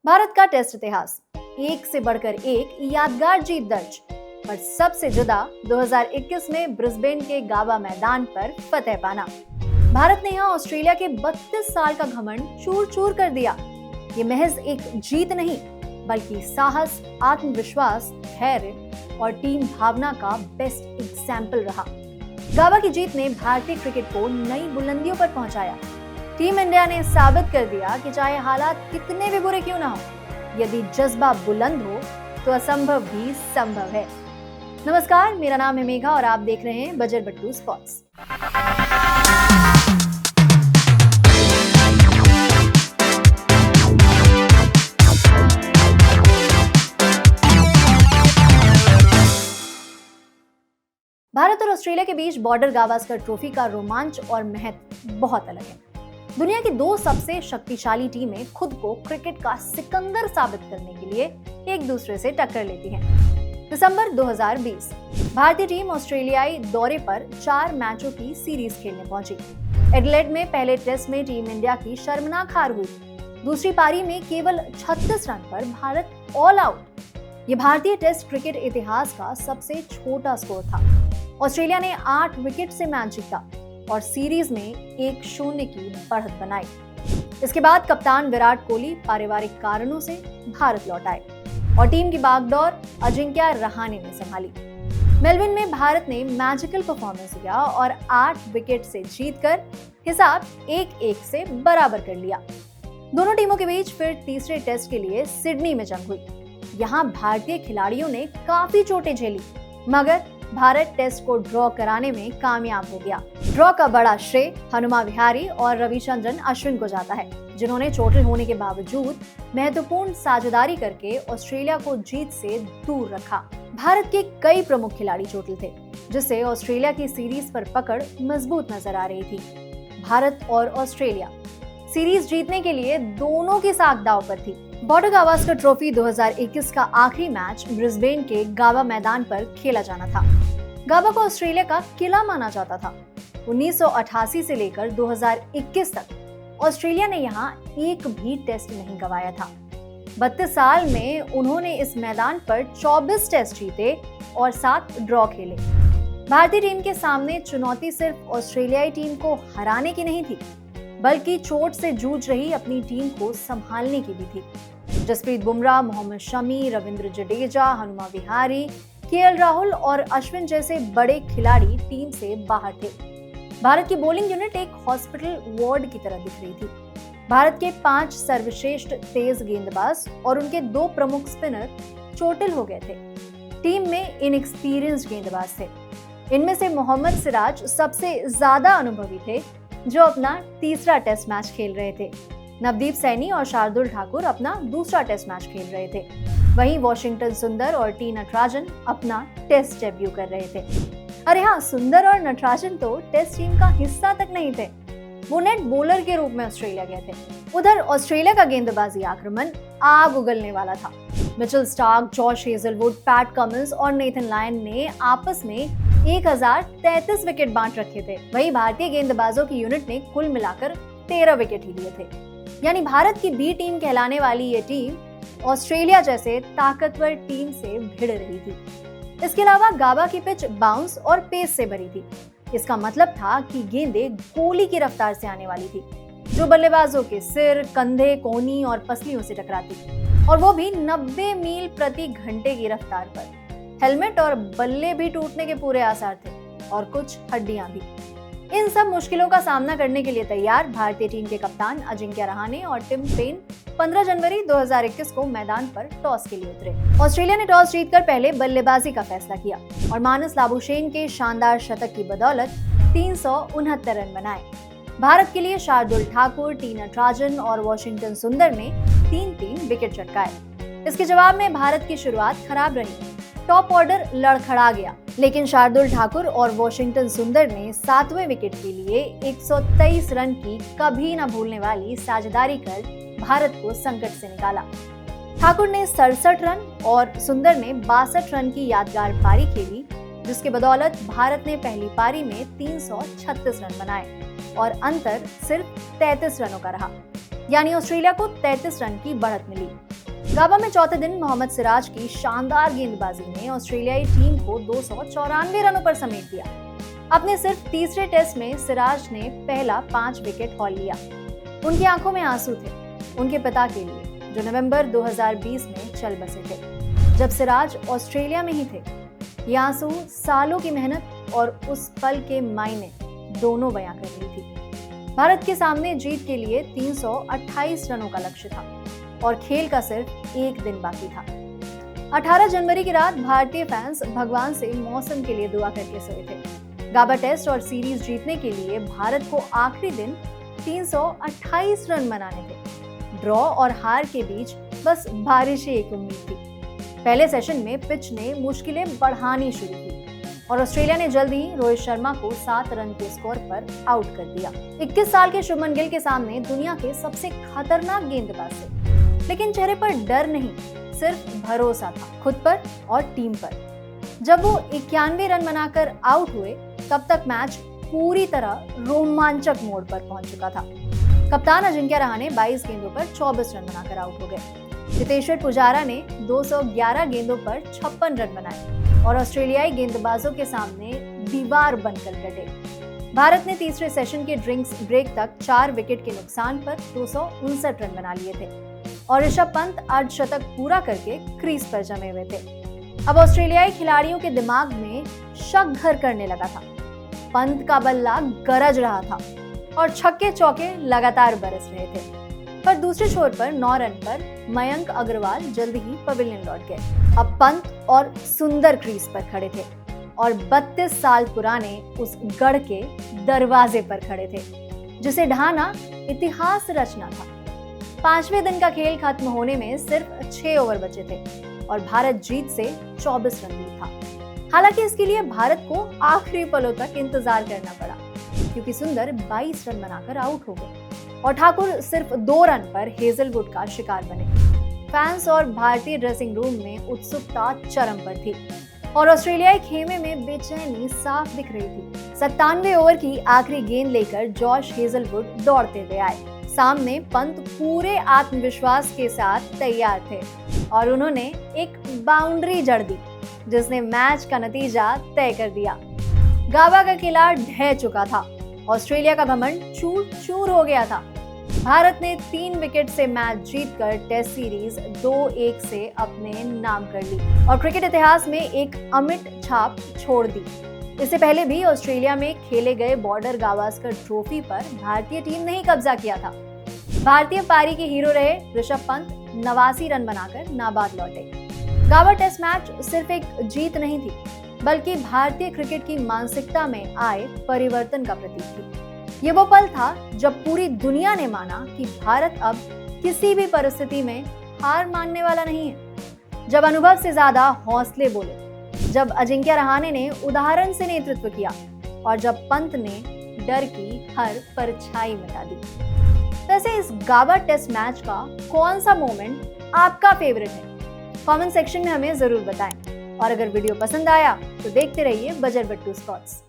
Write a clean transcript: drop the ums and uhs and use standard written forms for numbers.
भारत का टेस्ट इतिहास एक से बढ़कर एक यादगार जीत दर्ज, पर सबसे जुदा 2021 में ब्रिस्बेन के गाबा मैदान पर फतेह पाना। भारत ने यहां ऑस्ट्रेलिया के 32 साल का घमंड चूर चूर कर दिया। ये महज एक जीत नहीं, बल्कि साहस, आत्मविश्वास, धैर्य और टीम भावना का बेस्ट एग्जाम्पल रहा। गाबा की जीत ने भारतीय क्रिकेट को नई बुलंदियों पर पहुंचाया। टीम इंडिया ने साबित कर दिया कि चाहे हालात कितने भी बुरे क्यों ना हो, यदि जज्बा बुलंद हो तो असंभव भी संभव है। नमस्कार, मेरा नाम है मेघा और आप देख रहे हैं बजर बट्टू स्पॉट्स। भारत और ऑस्ट्रेलिया के बीच बॉर्डर गावस्कर ट्रॉफी का रोमांच और महत्व बहुत अलग है। दुनिया की दो सबसे शक्तिशाली टीमें खुद को क्रिकेट का सिकंदर साबित करने के लिए एक दूसरे से टक्कर लेती हैं। दिसंबर 2020 भारतीय टीम ऑस्ट्रेलियाई दौरे पर 4 मैचों की सीरीज खेलने पहुंची। एडिलेड में पहले टेस्ट में टीम इंडिया की शर्मनाक हार हुई। दूसरी पारी में केवल 36 रन पर भारत ऑल आउट। ये भारतीय टेस्ट क्रिकेट इतिहास का सबसे छोटा स्कोर था। ऑस्ट्रेलिया ने 8 विकेट से मैच जीता और सीरीज में 1-0 की बढ़त बनाई। इसके बाद कप्तान विराट कोहली पारिवारिक कारणों से भारत लौट आए और टीम की बागडोर अजिंक्य रहाणे ने संभाली। मेलबर्न में भारत ने मैजिकल परफॉर्मेंस दिया और 8 विकेट से जीतकर हिसाब 1-1 से बराबर कर लिया। दोनों टीमों के बीच फिर तीसरे टेस्ट के लिए सिडनी में जंग हुई। यहाँ भारतीय खिलाड़ियों ने काफी चोटें झेली, मगर भारत टेस्ट को ड्रॉ कराने में कामयाब हो गया। ड्रॉ का बड़ा श्रेय हनुमा विहारी और रविचंद्रन अश्विन को जाता है, जिन्होंने चोटिल होने के बावजूद महत्वपूर्ण साझेदारी करके ऑस्ट्रेलिया को जीत से दूर रखा। भारत के कई प्रमुख खिलाड़ी चोटिल थे, जिससे ऑस्ट्रेलिया की सीरीज पर पकड़ मजबूत नजर आ रही थी। भारत और ऑस्ट्रेलिया सीरीज जीतने के लिए दोनों की साख दांव पर थी। बॉर्डर गावस्कर ट्रॉफी 2021 का आखिरी मैच ब्रिस्बेन के गाबा मैदान पर खेला जाना था। गाबा को ऑस्ट्रेलिया का किला माना जाता था। 1988 से लेकर 2021 तक ऑस्ट्रेलिया ने यहाँ एक भी टेस्ट नहीं गंवाया था। 32 साल में उन्होंने इस मैदान पर 24 टेस्ट जीते और 7 ड्रॉ खेले। भारतीय टीम के सामने चुनौती सिर्फ ऑस्ट्रेलियाई टीम को हराने की नहीं थी, बल्कि चोट से जूझ रही अपनी टीम को संभालने की भी थी। जसप्रीत बुमराह, मोहम्मद शमी, रविंद्र जडेजा, हनुमा विहारी, केएल राहुल और अश्विन जैसे बड़े खिलाड़ी टीम से बाहर थे। भारत की बॉलिंग यूनिट एक हॉस्पिटल वार्ड की तरह दिख रही थी। भारत के 5 सर्वश्रेष्ठ तेज गेंदबाज और उनके 2 प्रमुख स्पिनर चोटिल हो गए थे। टीम में इनएक्सपीरियंस्ड गेंदबाज थे। इनमें से मोहम्मद सिराज सबसे ज्यादा अनुभवी थे, जो अपना तीसरा टेस्ट मैच खेल रहे थे। नवदीप सैनी और शार्दुल ठाकुर अपना दूसरा टेस्ट मैच खेल रहे थे। वहीं वॉशिंगटन सुंदर और टी नटराजन अपना टेस्ट डेब्यू कर रहे थे। अरे हाँ, सुंदर और नटराजन तो टेस्ट टीम का हिस्सा तक नहीं थे। वो नेट बॉलर के रूप में ऑस्ट्रेलिया गए थे। उधर ऑस्ट्रेलिया का गेंदबाजी आक्रमण आग उगलने वाला था। Mitchell Starc, Josh Hazlewood, PAT Cummins और नेथन लायन ने आपस में 1033 विकेट बांट रखे थे। वहीं भारतीय गेंदबाजों की यूनिट ने कुल मिलाकर 13 विकेट ही लिए थे। यानी भारत की बी टीम कहलाने वाली ये टीम ऑस्ट्रेलिया जैसे ताकतवर टीम से भिड़ रही थी। इसके अलावा गाबा की पिच बाउंस और पेस से भरी थी। इसका मतलब था कि गेंदें गोली की रफ्तार से आने वाली थी, जो बल्लेबाजों के सिर, कंधे, कोहनी और पसलियों से टकराती, और वो भी 90 मील प्रति घंटे की रफ्तार पर। हेलमेट और बल्ले भी टूटने के पूरे आसार थे और कुछ हड्डियां भी। इन सब मुश्किलों का सामना करने के लिए तैयार भारतीय टीम के कप्तान अजिंक्य रहाणे और टिम पेन 15 जनवरी 2021 को मैदान पर टॉस के लिए उतरे। ऑस्ट्रेलिया ने टॉस जीतकर पहले बल्लेबाजी का फैसला किया और मानस लाबुशेन के शानदार शतक की बदौलत 369 रन बनाए। भारत के लिए शार्दुल ठाकुर, टी नटराजन और वॉशिंगटन सुंदर ने 3-3 विकेट चटकाए। इसके जवाब में भारत की शुरुआत खराब रही। टॉप ऑर्डर लड़खड़ा गया, लेकिन शार्दुल ठाकुर और वॉशिंगटन सुंदर ने 7वें विकेट के लिए 123 रन की कभी न भूलने वाली साझेदारी कर भारत को संकट से निकाला। ठाकुर ने 67 रन और सुंदर ने 62 रन की यादगार पारी खेली, जिसके बदौलत भारत ने पहली पारी में 336 रन बनाए और अंतर सिर्फ 33 रनों का रहा। यानी ऑस्ट्रेलिया को 33 रन की बढ़त मिली। गाबा में चौथे दिन मोहम्मद सिराज की शानदार गेंदबाजी ने ऑस्ट्रेलियाई टीम को 294 रनों पर समेट दिया। अपने सिर्फ तीसरे टेस्ट में सिराज ने पहला 5 विकेट हॉल लिया। उनकी आंखों में आंसू थे, उनके पिता के लिए, जो नवंबर 2020 में चल बसे थे। जब सिराज ऑस्ट्रेलिया में ही थे, ये आंसू सालों की मेहनत और उस पल के मायने दोनों बयां कर रही थी। भारत के सामने जीत के लिए 328 रनों का लक्ष्य था और खेल का सिर्फ एक दिन बाकी था। 18 जनवरी की रात भारतीय फैंस भगवान से मौसम के लिए दुआ करके सोए थे। गाबा टेस्ट और सीरीज जीतने के लिए भारत को आखिरी दिन 328 रन बनाने थे। ड्रॉ और हार के बीच बस बारिश ही एक उम्मीद थी। पहले सेशन में पिच ने मुश्किलें बढ़ानी शुरू की और ऑस्ट्रेलिया ने जल्द ही रोहित शर्मा को 7 रन के स्कोर पर आउट कर दिया। 21 साल के शुभमन गिल के सामने दुनिया के सबसे खतरनाक गेंदबाज थे, लेकिन चेहरे पर डर नहीं, सिर्फ भरोसा था, खुद पर और टीम पर। जब वो 91 रन बनाकर आउट हुए, तब तक मैच पूरी तरह रोमांचक मोड पर पहुंच चुका था। कप्तान अजिंक्य रहाणे ने 22 गेंदों पर 24 रन बनाकर आउट हो गए। चेतेश्वर पुजारा ने 211 गेंदों पर 56 रन बनाए और ऑस्ट्रेलियाई गेंदबाजों के सामने दीवार बनकर डटे। भारत ने तीसरे सेशन के ड्रिंक्स ब्रेक तक 4 विकेट के नुकसान पर 259 रन बना लिए थे और ऋषभ पंत अर्धशतक पूरा करके क्रीज पर जमे हुए थे। अब ऑस्ट्रेलियाई खिलाड़ियों के दिमाग में शक घर करने लगा था। पंत का बल्ला गरज रहा था और छक्के चौके लगातार बरस रहे थे, पर दूसरे छोर पर 9 रन पर मयंक अग्रवाल जल्द ही पवेलियन लौट गए। अब पंत और सुंदर क्रीज पर खड़े थे और 32 साल पुराने उस गढ़ के दरवाजे पर खड़े थे, जिसे ढाना इतिहास रचना था। 5वें दिन का खेल खत्म होने में सिर्फ 6 ओवर बचे थे और भारत जीत से 24 रन दूर था। हालांकि इसके लिए भारत को आखिरी पलों तक इंतजार करना पड़ा, क्योंकि सुंदर 22 रन बनाकर आउट हो गए और ठाकुर सिर्फ 2 रन पर हेजलवुड का शिकार बने। फैंस और भारतीय ड्रेसिंग रूम में उत्सुकता चरम पर थी और ऑस्ट्रेलियाई खेमे में बेचैनी साफ दिख रही थी। 97 ओवर की आखिरी गेंद लेकर जॉश हेजलवुड दौड़ते हुए आए। सामने पंत पूरे आत्मविश्वास के साथ तैयार थे और उन्होंने एक बाउंड्री जड़ दी, जिसने मैच का नतीजा तय कर दिया। गाबा का किला ढह चुका था, ऑस्ट्रेलिया का घमंड चूर चूर हो गया था। भारत ने 3 विकेट से मैच जीतकर टेस्ट सीरीज 2-1 से अपने नाम कर ली और क्रिकेट इतिहास में एक अमिट छाप छोड़ दी। इससे पहले भी ऑस्ट्रेलिया में खेले गए बॉर्डर गावस्कर ट्रॉफी पर भारतीय टीम ने ही कब्जा किया था। भारतीय पारी के हीरो रहे ऋषभ पंत 89 रन बनाकर नाबाद लौटे। गाबा टेस्ट मैच सिर्फ एक जीत नहीं थी, बल्कि भारतीय क्रिकेट की मानसिकता में आए परिवर्तन का प्रतीक थी। ये वो पल था जब पूरी दुनिया ने माना कि भारत अब किसी भी परिस्थिति में हार मानने वाला नहीं है। जब अनुभव से ज्यादा हौसले बोले, जब अजिंक्य रहाणे ने उदाहरण से नेतृत्व किया और जब पंत ने डर की हर परछाई मिटा दी। वैसे इस गाबा टेस्ट मैच का कौन सा मोमेंट आपका फेवरेट है? कमेंट सेक्शन में हमें जरूर बताएं और अगर वीडियो पसंद आया तो देखते रहिए बजर बट्टू स्पॉट्स।